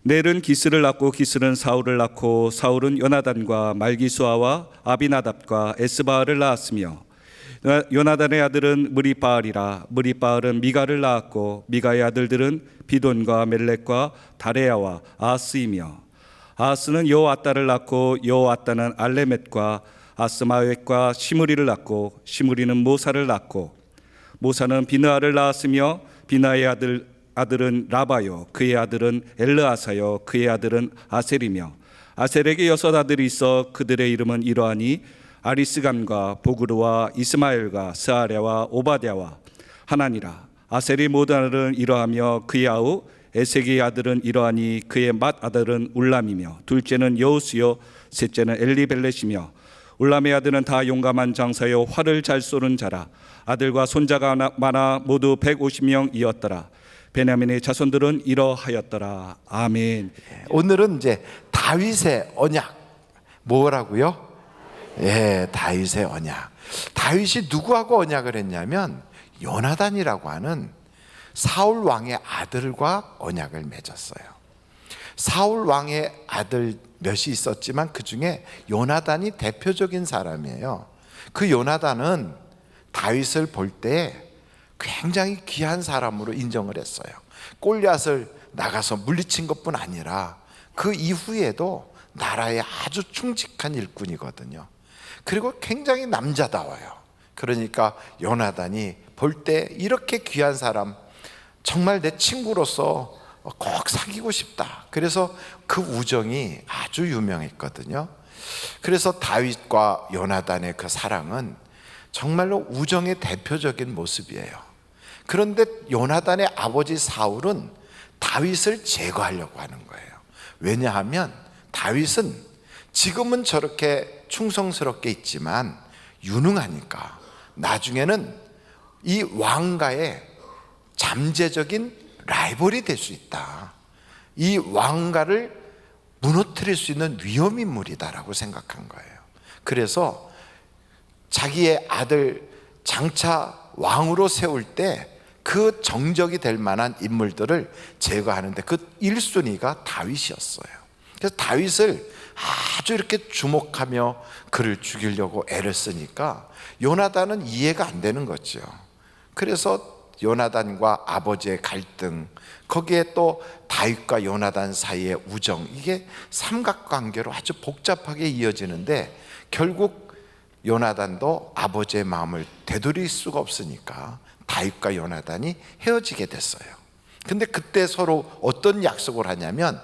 넬은 기스를 낳고 기스는 사울을 낳고 사울은 요나단과 말기수아와 아비나답과 에스바알을 낳았으며 요나단의 아들은 무리바알이라 무리바알은 미가를 낳았고 미가의 아들들은 비돈과 멜렉과 다레야와 아스이며 아스는 여호아따를 낳고 여호아따는 알레멧과 아스마웻과 시므리를 낳고 시므리는 모사를 낳고 모사는 비느아를 낳았으며 비느아의 아들은 라바요 그의 아들은 엘르아사요 그의 아들은 아셀이며 아셀에게 6 아들이 있어 그들의 이름은 이러하니 아리스감과 보그르와 이스마엘과 스아랴와 오바댜와 하나니라. 아셀의 모든 아들은 이러하며 그의 아우 에색의 아들은 이러하니 그의 맏 아들은 울람이며 둘째는 여우스요 셋째는 엘리벨렛이며 울람의 아들은 다 용감한 장사요 활을 잘 쏘는 자라. 아들과 손자가 많아 모두 150명이었더라. 베냐민의 자손들은 이러하였더라. 아멘. 오늘은 이제 다윗의 언약. 뭐라고요? 다윗의 언약. 다윗이 누구하고 언약을 했냐면 요나단이라고 하는 사울 왕의 아들과 언약을 맺었어요. 사울 왕의 아들 몇이 있었지만 그 중에 요나단이 대표적인 사람이에요. 그 요나단은 다윗을 볼 때 굉장히 귀한 사람으로 인정을 했어요. 골리앗을 나가서 물리친 것뿐 아니라 그 이후에도 나라에 아주 충직한 일꾼이거든요. 그리고 굉장히 남자다워요. 그러니까 요나단이 볼 때 이렇게 귀한 사람, 정말 내 친구로서 꼭 사귀고 싶다. 그래서 그 우정이 아주 유명했거든요. 그래서 다윗과 요나단의 그 사랑은 정말로 우정의 대표적인 모습이에요. 그런데 요나단의 아버지 사울은 다윗을 제거하려고 하는 거예요. 왜냐하면 다윗은 지금은 저렇게 충성스럽게 있지만 유능하니까 나중에는 이 왕가의 잠재적인 라이벌이 될 수 있다. 이 왕가를 무너뜨릴 수 있는 위험인물이다라고 생각한 거예요. 그래서 자기의 아들 장차 왕으로 세울 때 그 정적이 될 만한 인물들을 제거하는데 그 1순위가 다윗이었어요. 그래서 다윗을 아주 이렇게 주목하며 그를 죽이려고 애를 쓰니까 요나단은 이해가 안 되는 거죠. 그래서 요나단과 아버지의 갈등, 거기에 또 다윗과 요나단 사이의 우정, 이게 삼각관계로 아주 복잡하게 이어지는데 결국 요나단도 아버지의 마음을 되돌릴 수가 없으니까 다윗과 요나단이 헤어지게 됐어요. 근데 그때 서로 어떤 약속을 하냐면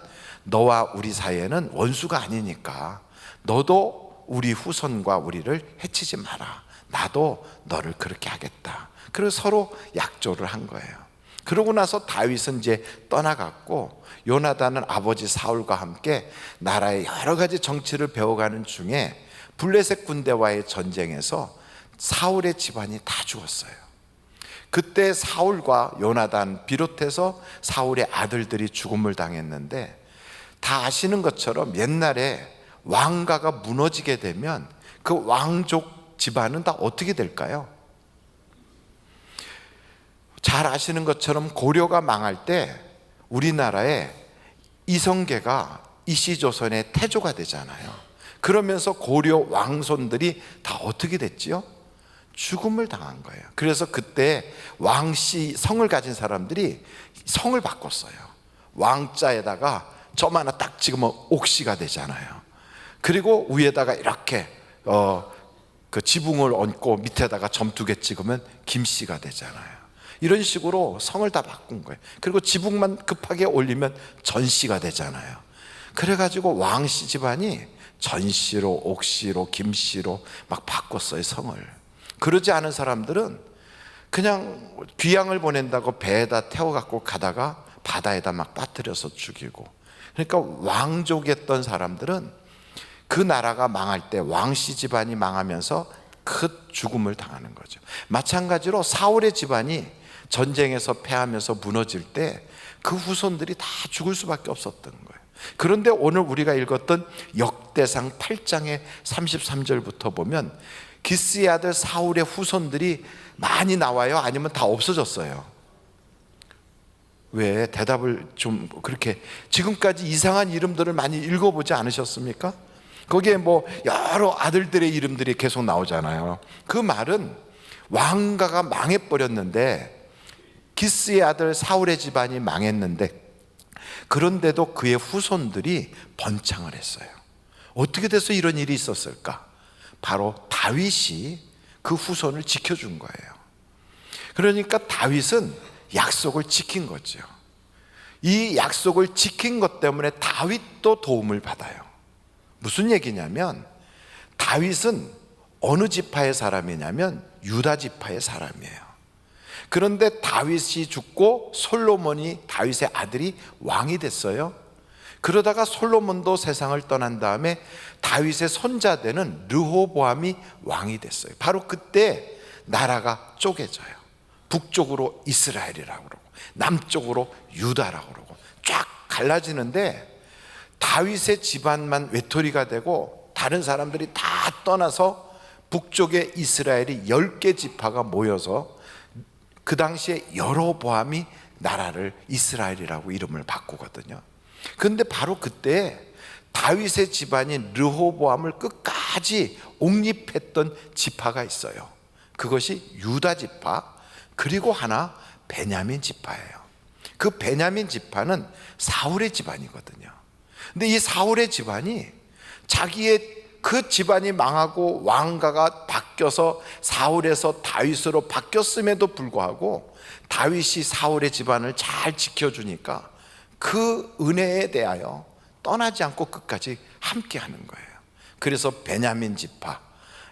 너와 우리 사이에는 원수가 아니니까 너도 우리 후손과 우리를 해치지 마라. 나도 너를 그렇게 하겠다. 그래서 서로 약조를 한 거예요. 그러고 나서 다윗은 이제 떠나갔고 요나단은 아버지 사울과 함께 나라의 여러 가지 정치를 배워가는 중에 블레셋 군대와의 전쟁에서 사울의 집안이 다 죽었어요. 그때 사울과 요나단 비롯해서 사울의 아들들이 죽음을 당했는데 다 아시는 것처럼 옛날에 왕가가 무너지게 되면 그 왕족 집안은 다 어떻게 될까요? 잘 아시는 것처럼 고려가 망할 때 우리나라에 이성계가 이시조선의 태조가 되잖아요. 그러면서 고려 왕손들이 다 어떻게 됐지요? 죽음을 당한 거예요. 그래서 그때 왕씨 성을 가진 사람들이 성을 바꿨어요. 왕자에다가 점 하나 딱 찍으면 옥씨가 되잖아요. 그리고 위에다가 이렇게 그 지붕을 얹고 밑에다가 점 2개 찍으면 김씨가 되잖아요. 이런 식으로 성을 다 바꾼 거예요. 그리고 지붕만 급하게 올리면 전씨가 되잖아요. 그래가지고 왕씨 집안이 전씨로 옥씨로 김씨로 막 바꿨어요, 성을. 그러지 않은 사람들은 그냥 귀양을 보낸다고 배에다 태워갖고 가다가 바다에다 막 빠뜨려서 죽이고. 그러니까 왕족이었던 사람들은 그 나라가 망할 때 왕씨 집안이 망하면서 그 죽음을 당하는 거죠. 마찬가지로 사울의 집안이 전쟁에서 패하면서 무너질 때 그 후손들이 다 죽을 수밖에 없었던 거예요. 그런데 오늘 우리가 읽었던 역대상 8장의 33절부터 보면 기스의 아들 사울의 후손들이 많이 나와요? 아니면 다 없어졌어요? 왜 대답을 좀 그렇게, 지금까지 이상한 이름들을 많이 읽어보지 않으셨습니까? 거기에 뭐 여러 아들들의 이름들이 계속 나오잖아요. 그 말은 왕가가 망해버렸는데, 기스의 아들 사울의 집안이 망했는데, 그런데도 그의 후손들이 번창을 했어요. 어떻게 돼서 이런 일이 있었을까? 바로 다윗이 그 후손을 지켜준 거예요. 그러니까 다윗은 약속을 지킨 거죠. 이 약속을 지킨 것 때문에 다윗도 도움을 받아요. 무슨 얘기냐면, 다윗은 어느 지파의 사람이냐면 유다 지파의 사람이에요. 그런데 다윗이 죽고 솔로몬이, 다윗의 아들이 왕이 됐어요. 그러다가 솔로몬도 세상을 떠난 다음에 다윗의 손자되는 르호보암이 왕이 됐어요. 바로 그때 나라가 쪼개져요. 북쪽으로 이스라엘이라고 그러고 남쪽으로 유다라고 그러고 쫙 갈라지는데, 다윗의 집안만 외톨이가 되고 다른 사람들이 다 떠나서 북쪽에 이스라엘이 10개 지파가 모여서 그 당시에 여로보암이 나라를 이스라엘이라고 이름을 바꾸거든요. 그런데 바로 그때 다윗의 집안인 르호보암을 끝까지 옹립했던 지파가 있어요. 그것이 유다 지파, 그리고 하나 베냐민 지파예요. 그 베냐민 지파는 사울의 집안이거든요. 근데 이 사울의 집안이 자기의 그 집안이 망하고 왕가가 바뀌어서 사울에서 다윗으로 바뀌었음에도 불구하고 다윗이 사울의 집안을 잘 지켜주니까 그 은혜에 대하여 떠나지 않고 끝까지 함께 하는 거예요. 그래서 베냐민 지파,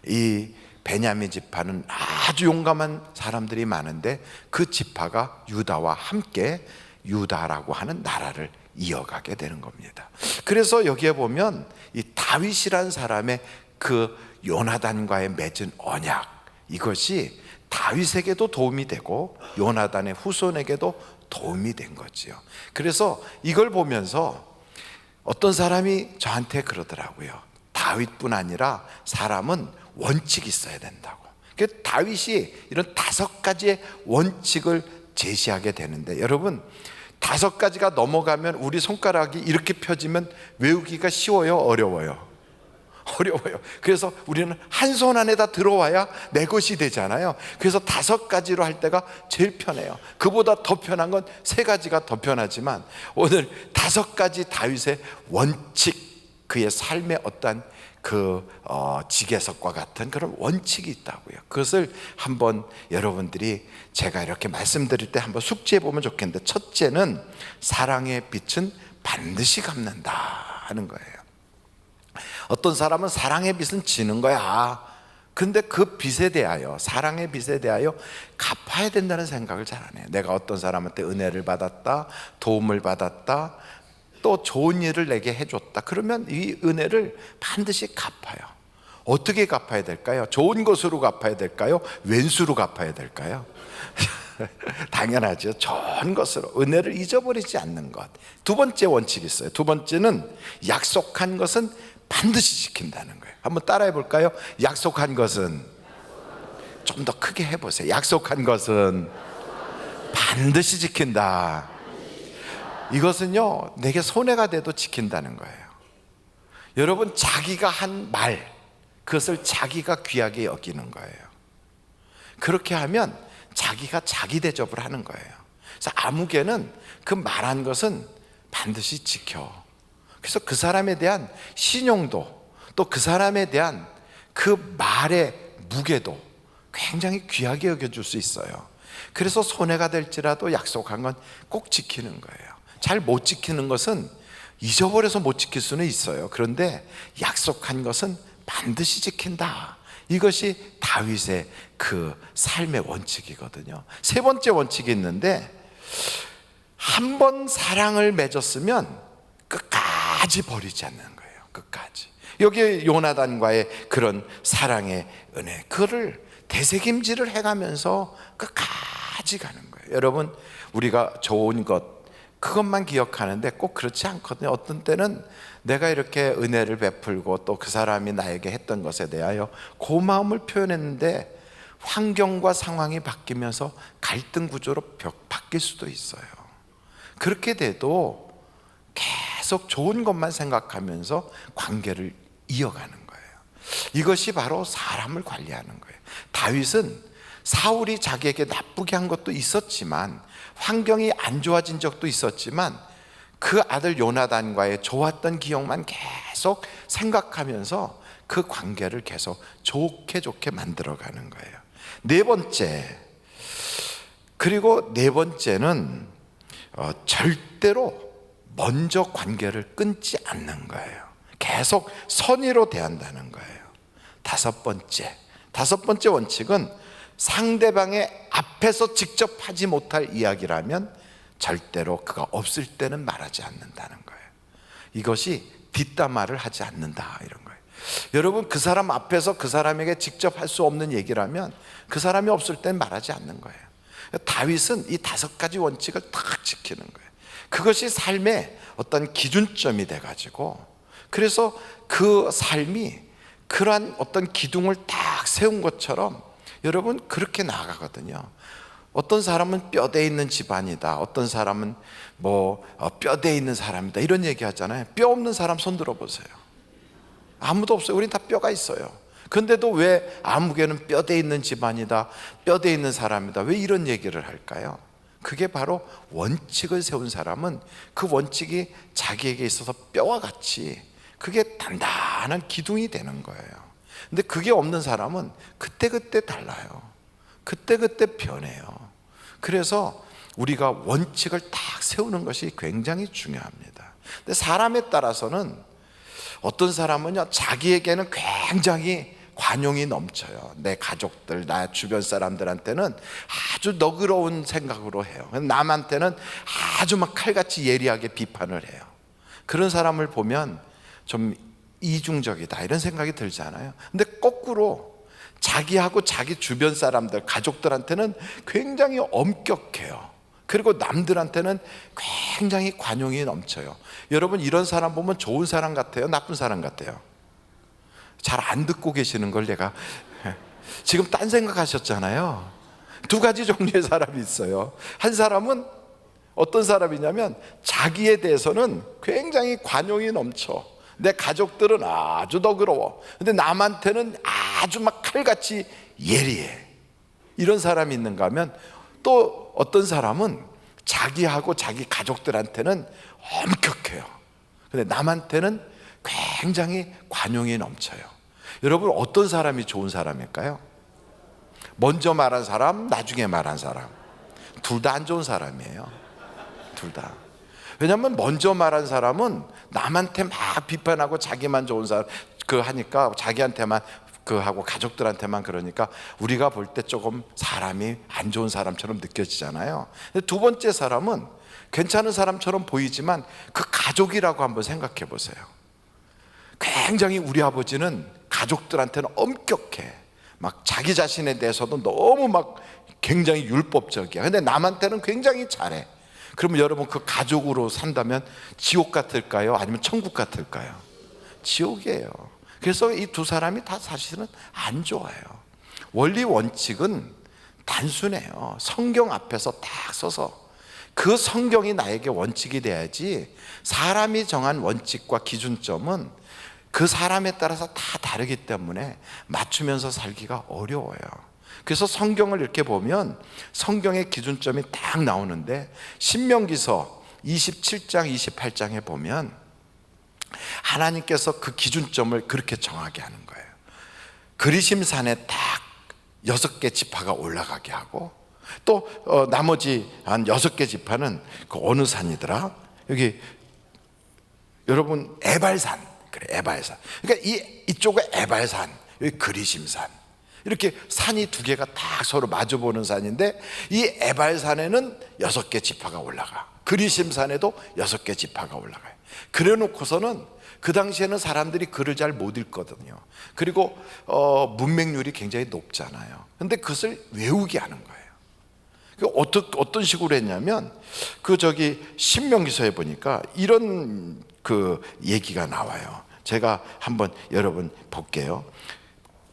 이 베냐민 지파는 아주 용감한 사람들이 많은데 그 지파가 유다와 함께 유다라고 하는 나라를 이어가게 되는 겁니다. 그래서 여기에 보면 이 다윗이란 사람의 그 요나단과의 맺은 언약, 이것이 다윗에게도 도움이 되고 요나단의 후손에게도 도움이 된 거지요. 그래서 이걸 보면서 어떤 사람이 저한테 그러더라고요. 다윗뿐 아니라 사람은 원칙이 있어야 된다고. 그래서 다윗이 이런 5가지의 원칙을 제시하게 되는데, 여러분 5가지가 넘어가면 우리 손가락이 이렇게 펴지면 외우기가 쉬워요, 어려워요? 어려워요. 그래서 우리는 한 손 안에다 들어와야 내 것이 되잖아요. 그래서 5가지로 할 때가 제일 편해요. 그보다 더 편한 건 3가지가 더 편하지만, 오늘 5가지 다윗의 원칙, 그의 삶의 어떤 그 지게석과 같은 그런 원칙이 있다고요. 그것을 한번 여러분들이 제가 이렇게 말씀드릴 때 한번 숙지해 보면 좋겠는데, 첫째는 사랑의 빛은 반드시 갚는다 하는 거예요. 어떤 사람은 사랑의 빛은 지는 거야. 근데 그 빛에 대하여, 사랑의 빛에 대하여 갚아야 된다는 생각을 잘 안 해요. 내가 어떤 사람한테 은혜를 받았다, 도움을 받았다, 또 좋은 일을 내게 해줬다, 그러면 이 은혜를 반드시 갚아요. 어떻게 갚아야 될까요? 좋은 것으로 갚아야 될까요? 왼수로 갚아야 될까요? 당연하죠. 좋은 것으로, 은혜를 잊어버리지 않는 것. 2번째 원칙이 있어요. 2번째는 약속한 것은 반드시 지킨다는 거예요. 한번 따라해 볼까요? 약속한 것은, 좀 더 크게 해보세요. 약속한 것은 반드시 지킨다. 이것은요, 내게 손해가 돼도 지킨다는 거예요. 여러분, 자기가 한 말, 그것을 자기가 귀하게 여기는 거예요. 그렇게 하면 자기가 자기 대접을 하는 거예요. 그래서 아무개는 그 말한 것은 반드시 지켜. 그래서 그 사람에 대한 신용도, 또 그 사람에 대한 그 말의 무게도 굉장히 귀하게 여겨줄 수 있어요. 그래서 손해가 될지라도 약속한 건 꼭 지키는 거예요. 잘 못 지키는 것은 잊어버려서 못 지킬 수는 있어요. 그런데 약속한 것은 반드시 지킨다. 이것이 다윗의 그 삶의 원칙이거든요. 3번째 원칙이 있는데, 한 번 사랑을 맺었으면 끝까지 버리지 않는 거예요. 끝까지. 여기 요나단과의 그런 사랑의 은혜, 그거를 되새김질을 해가면서 끝까지 가는 거예요. 여러분, 우리가 좋은 것, 그것만 기억하는데 꼭 그렇지 않거든요. 어떤 때는 내가 이렇게 은혜를 베풀고 또 그 사람이 나에게 했던 것에 대하여 고마움을 표현했는데 환경과 상황이 바뀌면서 갈등 구조로 바뀔 수도 있어요. 그렇게 돼도 계속 좋은 것만 생각하면서 관계를 이어가는 거예요. 이것이 바로 사람을 관리하는 거예요. 다윗은 사울이 자기에게 나쁘게 한 것도 있었지만, 환경이 안 좋아진 적도 있었지만, 그 아들 요나단과의 좋았던 기억만 계속 생각하면서 그 관계를 계속 좋게 만들어가는 거예요. 네 번째, 그리고 네 번째는 절대로 먼저 관계를 끊지 않는 거예요. 계속 선의로 대한다는 거예요. 다섯 번째 원칙은 상대방의 앞에서 직접 하지 못할 이야기라면 절대로 그가 없을 때는 말하지 않는다는 거예요. 이것이 뒷담화를 하지 않는다, 이런 거예요. 여러분, 그 사람 앞에서 그 사람에게 직접 할 수 없는 얘기라면 그 사람이 없을 땐 말하지 않는 거예요. 다윗은 이 5가지 원칙을 딱 지키는 거예요. 그것이 삶의 어떤 기준점이 돼가지고, 그래서 그 삶이 그러한 어떤 기둥을 딱 세운 것처럼 여러분 그렇게 나아가거든요. 어떤 사람은 뼈대 있는 집안이다, 어떤 사람은 뼈대 있는 사람이다, 이런 얘기 하잖아요. 뼈 없는 사람 손 들어보세요. 아무도 없어요. 우린 다 뼈가 있어요. 근데도 왜 아무개는 뼈대 있는 집안이다, 뼈대 있는 사람이다, 왜 이런 얘기를 할까요? 그게 바로 원칙을 세운 사람은 그 원칙이 자기에게 있어서 뼈와 같이 그게 단단한 기둥이 되는 거예요. 근데 그게 없는 사람은 그때그때 달라요. 그때그때 변해요. 그래서 우리가 원칙을 딱 세우는 것이 굉장히 중요합니다. 근데 사람에 따라서는 어떤 사람은요, 자기에게는 굉장히 관용이 넘쳐요. 내 가족들, 나 주변 사람들한테는 아주 너그러운 생각으로 해요. 남한테는 아주 막 칼같이 예리하게 비판을 해요. 그런 사람을 보면 좀 이중적이다, 이런 생각이 들잖아요. 근데 거꾸로 자기하고 자기 주변 사람들, 가족들한테는 굉장히 엄격해요. 그리고 남들한테는 굉장히 관용이 넘쳐요. 여러분, 이런 사람 보면 좋은 사람 같아요, 나쁜 사람 같아요? 잘 안 듣고 계시는 걸 내가 지금 딴 생각하셨잖아요. 2가지 종류의 사람이 있어요. 한 사람은 어떤 사람이냐면 자기에 대해서는 굉장히 관용이 넘쳐. 내 가족들은 아주 너그러워. 근데 남한테는 아주 막 칼같이 예리해. 이런 사람이 있는가 하면, 또 어떤 사람은 자기하고 자기 가족들한테는 엄격해요. 근데 남한테는 굉장히 관용이 넘쳐요. 여러분, 어떤 사람이 좋은 사람일까요? 먼저 말한 사람, 나중에 말한 사람, 둘 다 안 좋은 사람이에요. 둘 다. 왜냐하면 먼저 말한 사람은 남한테 막 비판하고 자기만 좋은 사람 하니까, 자기한테만 하고 가족들한테만 그러니까 우리가 볼 때 조금 사람이 안 좋은 사람처럼 느껴지잖아요. 근데 2번째 사람은 괜찮은 사람처럼 보이지만 그 가족이라고 한번 생각해 보세요. 굉장히 우리 아버지는 가족들한테는 엄격해. 막 자기 자신에 대해서도 너무 막 굉장히 율법적이야. 근데 남한테는 굉장히 잘해. 그러면 여러분, 그 가족으로 산다면 지옥 같을까요? 아니면 천국 같을까요? 지옥이에요. 그래서 이 2 사람이 다 사실은 안 좋아요. 원리 원칙은 단순해요. 성경 앞에서 딱 서서 그 성경이 나에게 원칙이 돼야지, 사람이 정한 원칙과 기준점은 그 사람에 따라서 다 다르기 때문에 맞추면서 살기가 어려워요. 그래서 성경을 이렇게 보면 성경의 기준점이 딱 나오는데, 신명기서 27장 28장에 보면 하나님께서 그 기준점을 그렇게 정하게 하는 거예요. 그리심산에 딱 6개 지파가 올라가게 하고, 또 나머지 한 6개 지파는 그 어느 산이더라? 여기 여러분, 에발산. 그래, 에발산. 그러니까 이쪽에 에발산, 여기 그리심산, 이렇게 산이 2개가 딱 서로 마주보는 산인데, 이 에발산에는 6개 지파가 올라가, 그리심산에도 6개 지파가 올라가요. 그래 놓고서는 그 당시에는 사람들이 글을 잘 못 읽거든요. 그리고 문맹률이 굉장히 높잖아요. 근데 그것을 외우게 하는 거예요. 어떤 식으로 했냐면, 신명기서에 보니까 이런 얘기가 나와요. 제가 한번 여러분 볼게요.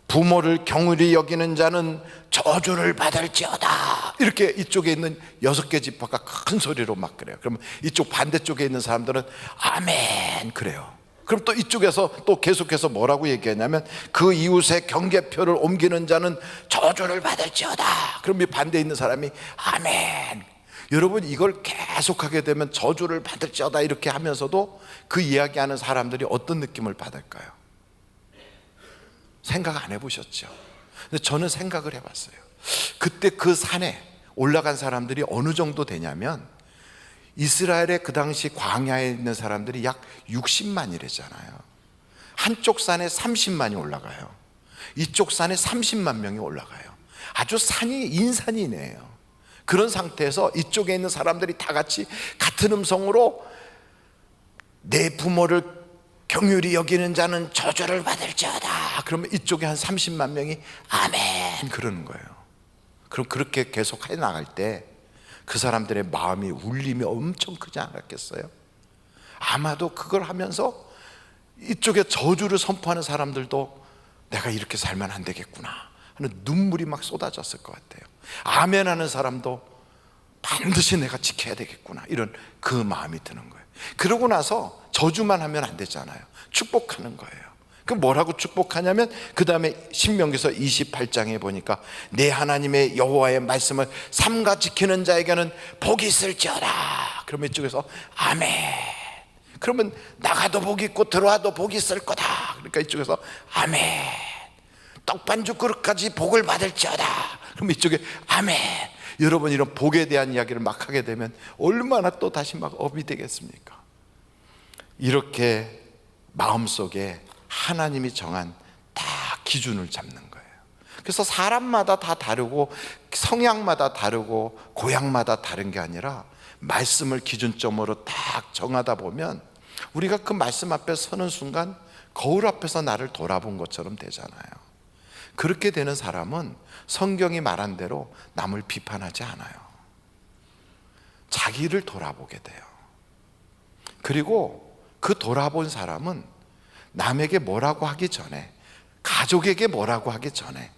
부모를 경휼히 여기는 자는 저주를 받을지어다. 이렇게 이쪽에 있는 6개 지파가 큰 소리로 막 그래요. 그러면 이쪽 반대쪽에 있는 사람들은 아멘 그래요. 그럼 또 이쪽에서 또 계속해서 뭐라고 얘기하냐면 그 이웃의 경계표를 옮기는 자는 저주를 받을지어다. 그럼 이 반대에 있는 사람이 아멘. 여러분, 이걸 계속하게 되면 저주를 받을지어다 이렇게 하면서도 그 이야기하는 사람들이 어떤 느낌을 받을까요? 생각 안 해보셨죠? 근데 저는 생각을 해봤어요. 그때 그 산에 올라간 사람들이 어느 정도 되냐면 이스라엘의 그 당시 광야에 있는 사람들이 약 60만이래잖아요. 한쪽 산에 30만이 올라가요. 이쪽 산에 30만 명이 올라가요. 아주 산이 인산이네요. 그런 상태에서 이쪽에 있는 사람들이 다 같이 같은 음성으로 내 부모를 경휼히 여기는 자는 저주를 받을지어다. 그러면 이쪽에 한 30만 명이 아멘 그러는 거예요. 그럼 그렇게 계속 해 나갈 때 그 사람들의 마음이 울림이 엄청 크지 않았겠어요? 아마도 그걸 하면서 이쪽에 저주를 선포하는 사람들도 내가 이렇게 살면 안 되겠구나 하는 눈물이 막 쏟아졌을 것 같아요. 아멘 하는 사람도 반드시 내가 지켜야 되겠구나 이런 그 마음이 드는 거예요. 그러고 나서 저주만 하면 안 되잖아요. 축복하는 거예요. 그럼 뭐라고 축복하냐면 그 다음에 신명기서 28장에 보니까 내 하나님의 여호와의 말씀을 삼가 지키는 자에게는 복이 있을지어다. 그러면 이쪽에서 아멘. 그러면 나가도 복이 있고 들어와도 복이 있을 거다. 그러니까 이쪽에서 아멘. 떡반죽 그릇까지 복을 받을지어다. 그럼 이쪽에 아멘. 여러분, 이런 복에 대한 이야기를 막 하게 되면 얼마나 또 다시 막 업이 되겠습니까? 이렇게 마음속에 하나님이 정한 다 기준을 잡는 거예요. 그래서 사람마다 다 다르고 성향마다 다르고 고향마다 다른 게 아니라 말씀을 기준점으로 딱 정하다 보면 우리가 그 말씀 앞에 서는 순간 거울 앞에서 나를 돌아본 것처럼 되잖아요. 그렇게 되는 사람은 성경이 말한 대로 남을 비판하지 않아요. 자기를 돌아보게 돼요. 그리고 그 돌아본 사람은 남에게 뭐라고 하기 전에, 가족에게 뭐라고 하기 전에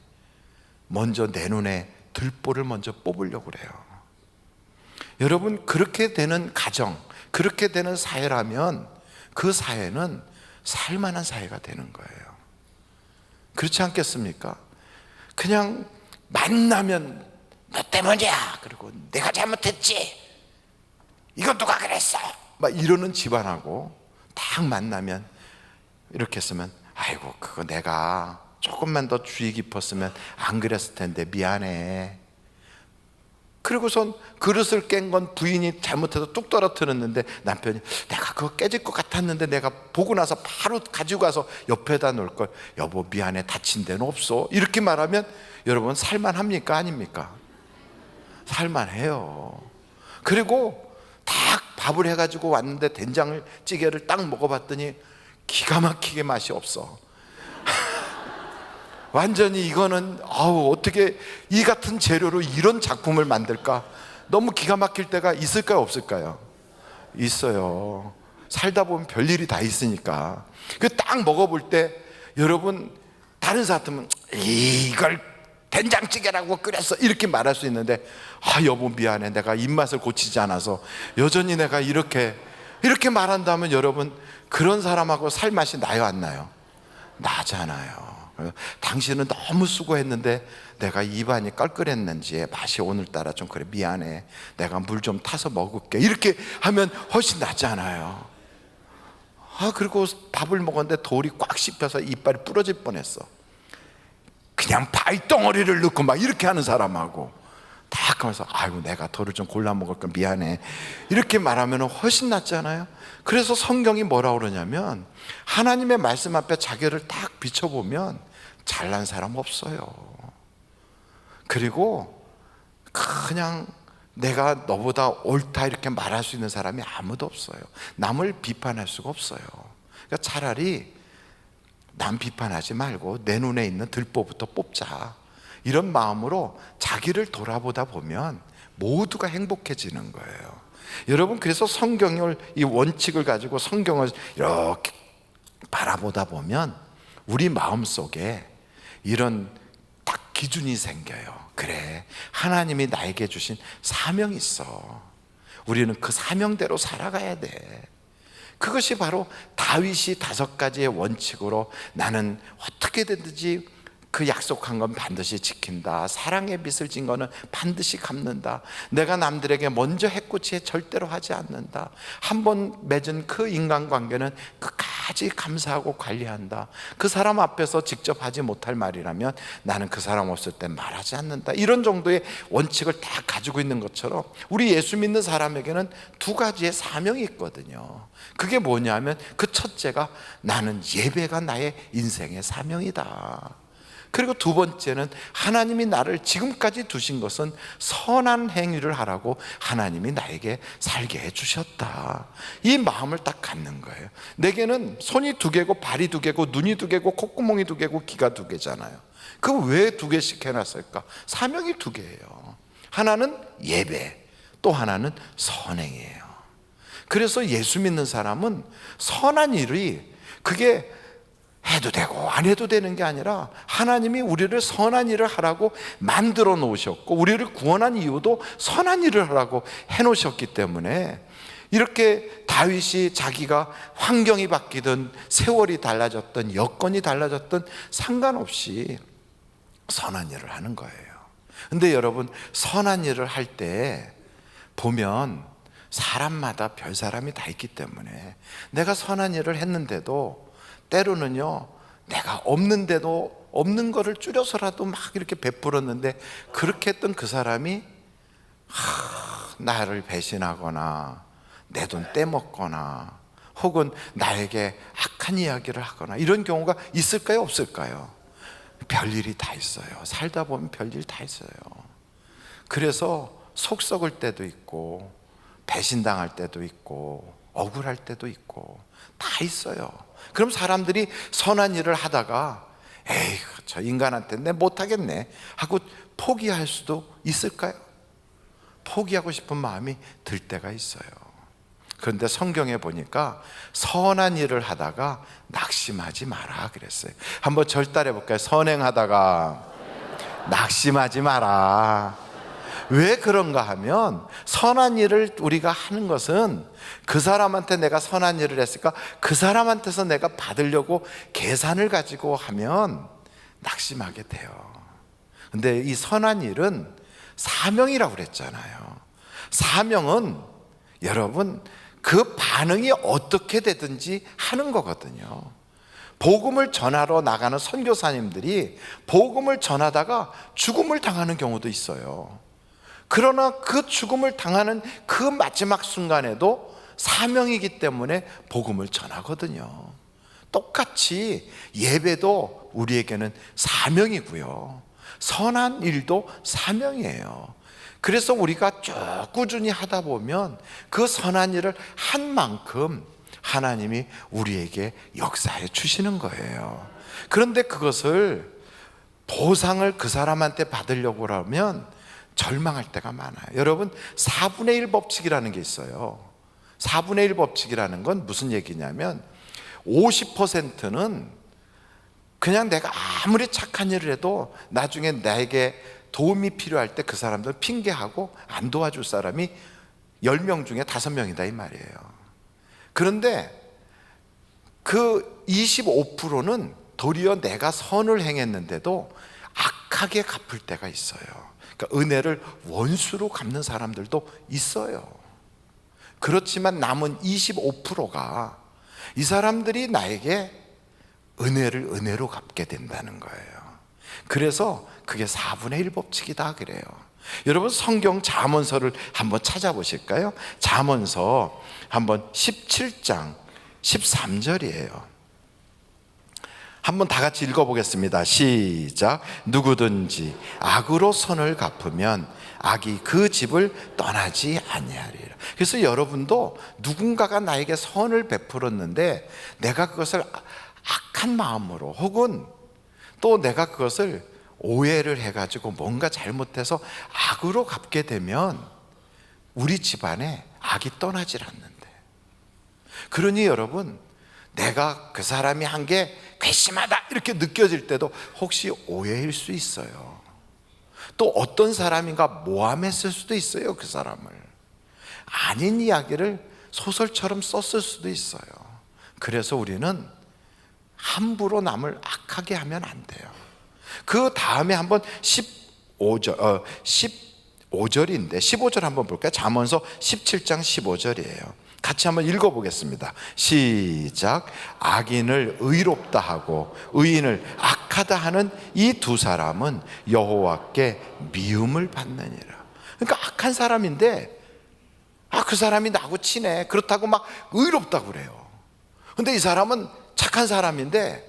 먼저 내 눈에 들보를 먼저 뽑으려고 그래요. 여러분, 그렇게 되는 가정, 그렇게 되는 사회라면 그 사회는 살만한 사회가 되는 거예요. 그렇지 않겠습니까? 그냥 만나면 너 때문이야, 그리고 내가 잘못했지, 이거 누가 그랬어, 막 이러는 집안하고 딱 만나면 이렇게 했으면 아이고 그거 내가 조금만 더 주의 깊었으면 안 그랬을 텐데 미안해. 그리고선 그릇을 깬 건 부인이 잘못해서 뚝 떨어뜨렸는데 남편이 내가 그거 깨질 것 같았는데 내가 보고 나서 바로 가지고 가서 옆에다 놓을 걸, 여보 미안해, 다친 데는 없어, 이렇게 말하면 여러분 살만합니까 아닙니까? 살만해요. 그리고 딱 밥을 해가지고 왔는데 된장을 찌개를 딱 먹어봤더니 기가 막히게 맛이 없어. 완전히 이거는 어떻게 이 같은 재료로 이런 작품을 만들까? 너무 기가 막힐 때가 있을까요 없을까요? 있어요. 살다 보면 별일이 다 있으니까. 그 딱 먹어볼 때 여러분 다른 사람 같으면 이걸 된장찌개라고 끓였어 이렇게 말할 수 있는데 여보 미안해, 내가 입맛을 고치지 않아서 여전히 내가 이렇게 말한다면 여러분 그런 사람하고 살 맛이 나요 안 나요? 나잖아요. 당신은 너무 수고했는데 내가 입안이 껄끄랬는지 맛이 오늘따라 좀 그래, 미안해, 내가 물 좀 타서 먹을게, 이렇게 하면 훨씬 낫잖아요. 그리고 밥을 먹었는데 돌이 꽉 씹혀서 이빨이 부러질 뻔했어. 그냥 바위덩어리를 넣고 막 이렇게 하는 사람하고 딱 하면서 아이고 내가 돌을 좀 골라 먹을 거 미안해, 이렇게 말하면 훨씬 낫잖아요. 그래서 성경이 뭐라 그러냐면 하나님의 말씀 앞에 자기를 딱 비춰보면 잘난 사람 없어요. 그리고 그냥 내가 너보다 옳다 이렇게 말할 수 있는 사람이 아무도 없어요. 남을 비판할 수가 없어요. 그러니까 차라리 남 비판하지 말고 내 눈에 있는 들보부터 뽑자, 이런 마음으로 자기를 돌아보다 보면 모두가 행복해지는 거예요. 여러분, 그래서 성경을, 이 원칙을 가지고 성경을 이렇게 바라보다 보면 우리 마음속에 이런 딱 기준이 생겨요. 그래, 하나님이 나에게 주신 사명이 있어. 우리는 그 사명대로 살아가야 돼. 그것이 바로 다윗이 5가지의 원칙으로 나는 어떻게든지 그 약속한 건 반드시 지킨다. 사랑의 빚을 진 거는 반드시 갚는다. 내가 남들에게 먼저 해코지에 절대로 하지 않는다. 한번 맺은 그 인간관계는 끝까지 감사하고 관리한다. 그 사람 앞에서 직접 하지 못할 말이라면 나는 그 사람 없을 땐 말하지 않는다. 이런 정도의 원칙을 다 가지고 있는 것처럼 우리 예수 믿는 사람에게는 2가지의 사명이 있거든요. 그게 뭐냐면 그 첫째가 나는 예배가 나의 인생의 사명이다. 그리고 2번째는 하나님이 나를 지금까지 두신 것은 선한 행위를 하라고 하나님이 나에게 살게 해주셨다. 이 마음을 딱 갖는 거예요. 내게는 손이 2개고 발이 2개고 눈이 2개고 콧구멍이 2개고 귀가 2개잖아요. 그 왜 2개씩 해놨을까? 사명이 2개예요. 하나는 예배, 또 하나는 선행이에요. 그래서 예수 믿는 사람은 선한 일이 그게 해도 되고 안 해도 되는 게 아니라 하나님이 우리를 선한 일을 하라고 만들어 놓으셨고 우리를 구원한 이유도 선한 일을 하라고 해놓으셨기 때문에 이렇게 다윗이 자기가 환경이 바뀌든 세월이 달라졌든 여건이 달라졌든 상관없이 선한 일을 하는 거예요. 근데 여러분, 선한 일을 할 때 보면 사람마다 별 사람이 다 있기 때문에 내가 선한 일을 했는데도 때로는요, 내가 없는데도 없는 거를 줄여서라도 막 이렇게 베풀었는데 그렇게 했던 그 사람이 나를 배신하거나 내 돈 떼먹거나 혹은 나에게 악한 이야기를 하거나 이런 경우가 있을까요? 없을까요? 별일이 다 있어요. 살다 보면 별일 다 있어요. 그래서 속 썩을 때도 있고 배신당할 때도 있고 억울할 때도 있고 다 있어요. 그럼 사람들이 선한 일을 하다가 에이, 저 인간한테 내 못하겠네 하고 포기할 수도 있을까요? 포기하고 싶은 마음이 들 때가 있어요. 그런데 성경에 보니까 선한 일을 하다가 낙심하지 마라 그랬어요. 한번 절달해 볼까요? 선행하다가 낙심하지 마라. 왜 그런가 하면 선한 일을 우리가 하는 것은 그 사람한테 내가 선한 일을 했을까? 그 사람한테서 내가 받으려고 계산을 가지고 하면 낙심하게 돼요. 근데 이 선한 일은 사명이라고 그랬잖아요. 사명은 여러분 그 반응이 어떻게 되든지 하는 거거든요. 복음을 전하러 나가는 선교사님들이 복음을 전하다가 죽음을 당하는 경우도 있어요. 그러나 그 죽음을 당하는 그 마지막 순간에도 사명이기 때문에 복음을 전하거든요. 똑같이 예배도 우리에게는 사명이고요. 선한 일도 사명이에요. 그래서 우리가 쭉 꾸준히 하다 보면 그 선한 일을 한 만큼 하나님이 우리에게 역사해 주시는 거예요. 그런데 그것을 보상을 그 사람한테 받으려고 하면 절망할 때가 많아요. 여러분, 4분의 1 법칙이라는 게 있어요. 4분의 1 법칙이라는 건 무슨 얘기냐면 50%는 그냥 내가 아무리 착한 일을 해도 나중에 나에게 도움이 필요할 때 그 사람들 핑계하고 안 도와줄 사람이 10명 중에 5명이다 이 말이에요. 그런데 그 25%는 도리어 내가 선을 행했는데도 악하게 갚을 때가 있어요. 그러니까 은혜를 원수로 갚는 사람들도 있어요. 그렇지만 남은 25%가 이 사람들이 나에게 은혜를 은혜로 갚게 된다는 거예요. 그래서 그게 4분의 1 법칙이다 그래요. 여러분, 성경 잠언서를 한번 찾아보실까요? 잠언서 한번 17장 13절이에요. 한번 다 같이 읽어보겠습니다. 시작. 누구든지 악으로 선을 갚으면 악이 그 집을 떠나지 아니하리라. 그래서 여러분도 누군가가 나에게 선을 베풀었는데 내가 그것을 악한 마음으로 혹은 또 내가 그것을 오해를 해가지고 뭔가 잘못해서 악으로 갚게 되면 우리 집안에 악이 떠나질 않는데, 그러니 여러분, 내가 그 사람이 한 게 괘씸하다 이렇게 느껴질 때도 혹시 오해일 수 있어요. 또 어떤 사람인가 모함했을 수도 있어요. 그 사람을 아닌 이야기를 소설처럼 썼을 수도 있어요. 그래서 우리는 함부로 남을 악하게 하면 안 돼요. 그 다음에 한번 15절인데 15절 한번 볼까요? 잠언서 17장 15절이에요. 같이 한번 읽어보겠습니다. 시작. 악인을 의롭다 하고 의인을 악하다 하는 이 두 사람은 여호와께 미움을 받느니라. 그러니까 악한 사람인데 그 사람이 나하고 친해, 그렇다고 막 의롭다고 그래요. 근데 이 사람은 착한 사람인데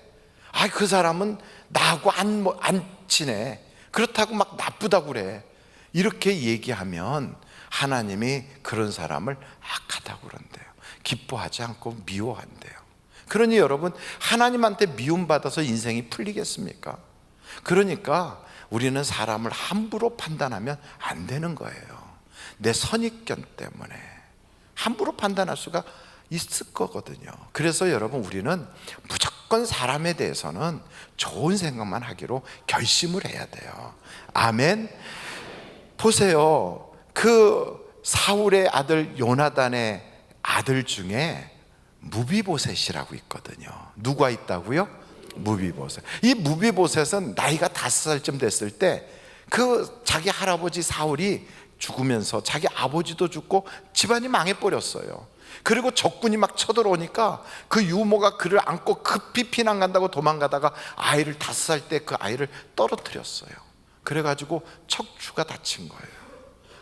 그 사람은 나하고 안 친해, 그렇다고 막 나쁘다고 그래. 이렇게 얘기하면 하나님이 그런 사람을 악하다고 그런대요. 기뻐하지 않고 미워한대요. 그러니 여러분, 하나님한테 미움받아서 인생이 풀리겠습니까? 그러니까 우리는 사람을 함부로 판단하면 안 되는 거예요. 내 선입견 때문에 함부로 판단할 수가 있을 거거든요. 그래서 여러분, 우리는 무조건 사람에 대해서는 좋은 생각만 하기로 결심을 해야 돼요. 아멘. 보세요. 그 사울의 아들 요나단의 아들 중에 무비보셋이라고 있거든요. 누가 있다고요? 무비보셋. 이 무비보셋은 나이가 5살쯤 됐을 때 그 자기 할아버지 사울이 죽으면서 자기 아버지도 죽고 집안이 망해버렸어요. 그리고 적군이 막 쳐들어오니까 그 유모가 그를 안고 급히 피난 간다고 도망가다가 아이를 5살 때 그 아이를 떨어뜨렸어요. 그래가지고 척추가 다친 거예요.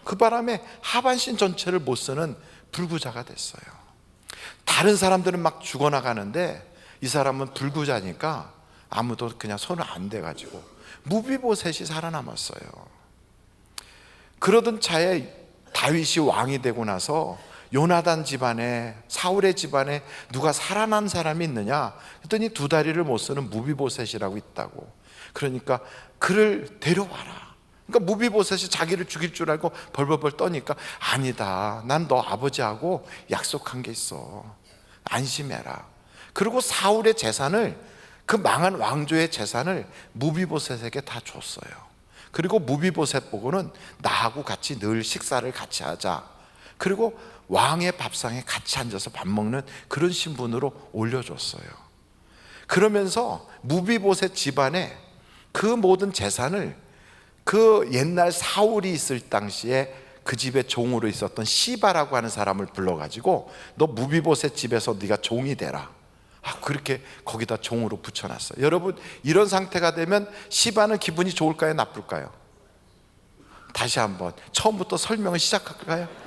그 바람에 하반신 전체를 못 쓰는 불구자가 됐어요. 다른 사람들은 막 죽어나가는데 이 사람은 불구자니까 아무도 그냥 손을 안 대가지고 무비보셋이 살아남았어요. 그러던 차에 다윗이 왕이 되고 나서 요나단 집안에, 사울의 집안에 누가 살아난 사람이 있느냐 했더니 2다리를 못 쓰는 무비보셋이라고 있다고. 그러니까 그를 데려와라. 그러니까 무비보셋이 자기를 죽일 줄 알고 벌벌벌 떠니까 아니다, 난 너 아버지하고 약속한 게 있어, 안심해라. 그리고 사울의 재산을, 그 망한 왕조의 재산을 무비보셋에게 다 줬어요. 그리고 무비보셋 보고는 나하고 같이 늘 식사를 같이 하자, 그리고 왕의 밥상에 같이 앉아서 밥 먹는 그런 신분으로 올려줬어요. 그러면서 무비보셋 집안에 그 모든 재산을 그 옛날 사울이 있을 당시에 그 집에 종으로 있었던 시바라고 하는 사람을 불러가지고 너 무비보셋 집에서 네가 종이 되라, 그렇게 거기다 종으로 붙여놨어요. 여러분, 이런 상태가 되면 시바는 기분이 좋을까요, 나쁠까요? 다시 한번 처음부터 설명을 시작할까요?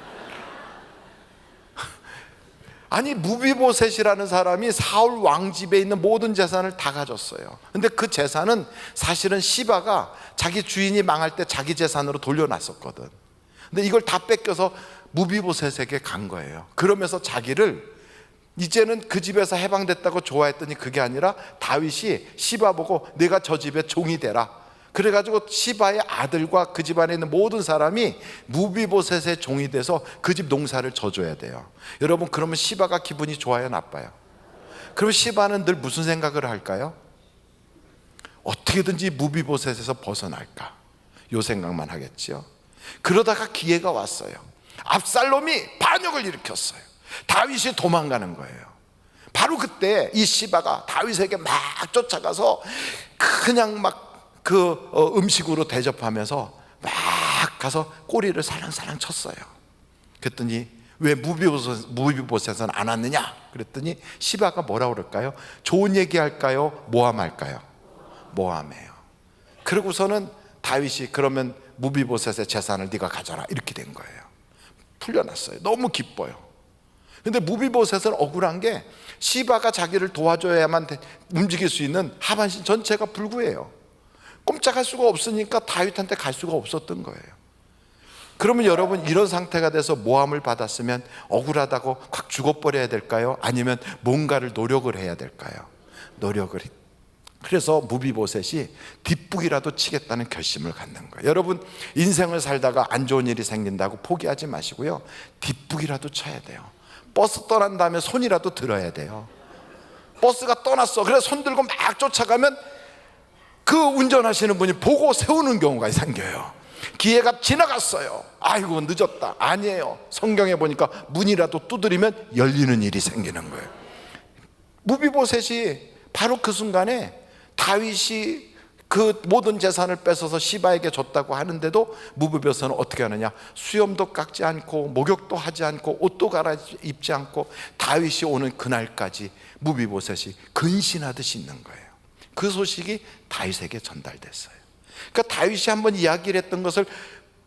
아니, 무비보셋이라는 사람이 사울 왕집에 있는 모든 재산을 다 가졌어요. 근데 그 재산은 사실은 시바가 자기 주인이 망할 때 자기 재산으로 돌려놨었거든. 근데 이걸 다 뺏겨서 무비보셋에게 간 거예요. 그러면서 자기를 이제는 그 집에서 해방됐다고 좋아했더니 그게 아니라 다윗이 시바 보고 내가 저 집의 종이 되라, 그래가지고 시바의 아들과 그 집안에 있는 모든 사람이 무비보셋의 종이 돼서 그 집 농사를 져줘야 돼요. 여러분, 그러면 시바가 기분이 좋아요, 나빠요? 그럼 시바는 늘 무슨 생각을 할까요? 어떻게든지 무비보셋에서 벗어날까, 요 생각만 하겠지요. 그러다가 기회가 왔어요. 압살롬이 반역을 일으켰어요. 다윗이 도망가는 거예요. 바로 그때 이 시바가 다윗에게 막 쫓아가서 그냥 막 음식으로 대접하면서 막 가서 꼬리를 살랑살랑 쳤어요. 그랬더니 왜 무비보셋은 안 왔느냐 그랬더니 시바가 뭐라 그럴까요? 좋은 얘기 할까요? 모함할까요? 모함해요. 그러고서는 다윗이 그러면 무비보셋의 재산을 네가 가져라, 이렇게 된 거예요. 풀려났어요. 너무 기뻐요. 근데 무비보셋은 억울한 게 시바가 자기를 도와줘야만 움직일 수 있는 하반신 전체가 불구해요. 꼼짝할 수가 없으니까 다윗한테 갈 수가 없었던 거예요. 그러면 여러분, 이런 상태가 돼서 모함을 받았으면 억울하다고 확 죽어버려야 될까요? 아니면 뭔가를 노력을 해야 될까요? 그래서 무비보셋이 뒷북이라도 치겠다는 결심을 갖는 거예요. 여러분, 인생을 살다가 안 좋은 일이 생긴다고 포기하지 마시고요, 뒷북이라도 쳐야 돼요. 버스 떠난 다음에 손이라도 들어야 돼요. 버스가 떠났어. 그래서 손 들고 막 쫓아가면 그 운전하시는 분이 보고 세우는 경우가 생겨요. 기회가 지나갔어요. 아이고 늦었다. 아니에요. 성경에 보니까 문이라도 두드리면 열리는 일이 생기는 거예요. 무비보셋이 바로 그 순간에 다윗이 그 모든 재산을 뺏어서 시바에게 줬다고 하는데도 무비보셋은 어떻게 하느냐, 수염도 깎지 않고 목욕도 하지 않고 옷도 갈아입지 않고 다윗이 오는 그날까지 무비보셋이 근신하듯이 있는 거예요. 그 소식이 다윗에게 전달됐어요. 그러니까 다윗이 한번 이야기를 했던 것을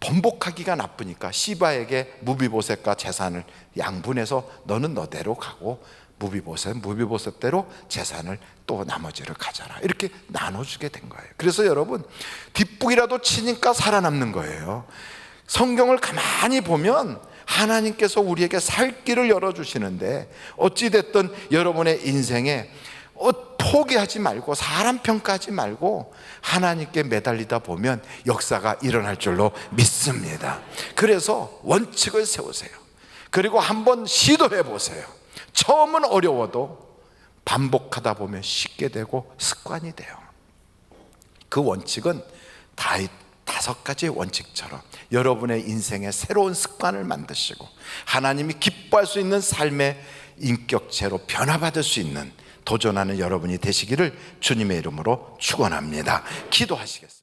번복하기가 나쁘니까 시바에게 무비보셋과 재산을 양분해서 너는 너대로 가고 무비보셋대로 재산을 또 나머지를 가져라, 이렇게 나눠주게 된 거예요. 그래서 여러분, 뒷북이라도 치니까 살아남는 거예요. 성경을 가만히 보면 하나님께서 우리에게 살 길을 열어주시는데, 어찌됐든 여러분의 인생에 포기하지 말고 사람 평가하지 말고 하나님께 매달리다 보면 역사가 일어날 줄로 믿습니다. 그래서 원칙을 세우세요. 그리고 한번 시도해 보세요. 처음은 어려워도 반복하다 보면 쉽게 되고 습관이 돼요. 그 원칙은 다윗 5가지의 원칙처럼 여러분의 인생에 새로운 습관을 만드시고 하나님이 기뻐할 수 있는 삶의 인격체로 변화받을 수 있는 도전하는 여러분이 되시기를 주님의 이름으로 축원합니다. 기도하시겠습니다.